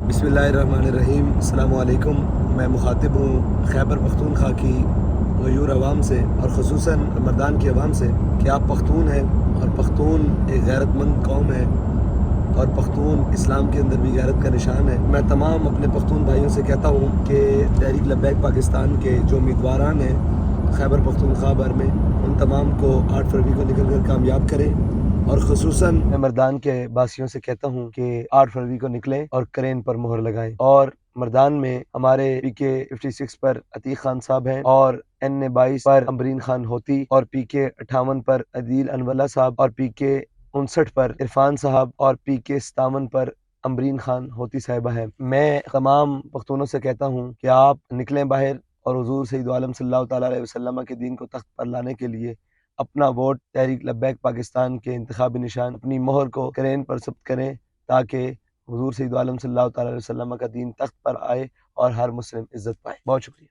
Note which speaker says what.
Speaker 1: बिस्मिल्लाहिर्रहमानिर्रहीम। अस्सलाम वालेकुम। मैं मुखातिब हूँ खैबर पख्तूनख्वा की गयूर अवाम से और ख़ुसूसन मर्दान की अवाम से कि आप पख्तून हैं और पख्तून एक गैरतमंद कौम है और पख्तून इस्लाम के अंदर भी गैरत का निशान है। मैं तमाम अपने पख्तून भाइयों से कहता हूँ कि तहरीक लब्बैक पाकिस्तान के जो उम्मीदवारान हैं खैबर पख्तूनख्वा भर में, उन तमाम को 8 फरवरी को निकल कर कामयाब करें। और ख़ुसूसन मैं मर्दान के बासियों से कहता हूँ कि 8 फरवरी को निकलें और करें पर मोहर लगाएं। और मर्दान में हमारे PK 56 पर अतीक खान साहब हैं और NA 22 पर अम्बरीन खान होती और PK 58 पर अदील अनवला साहब और PK 59 पर इरफान साहब और PK 57 पर अम्बरीन खान होती साहिबा है। मैं तमाम पख्तूनों से कहता हूँ कि आप निकलें बाहर और हुजूर सैयद आलम सल्लल्लाहु तआला अलैहि वसल्लम के दीन को तख्त पर लाने के लिए अपना वोट तहरीक लब्बैक पाकिस्तान के इंतखाबी निशान अपनी मोहर को करेन पर सब्त करें, ताकि हुजूर सैयद आलम सल्लल्लाहु तआला अलैहि वसल्लम का दीन तख्त पर आए और हर मुस्लिम इज्जत पाए। बहुत शुक्रिया।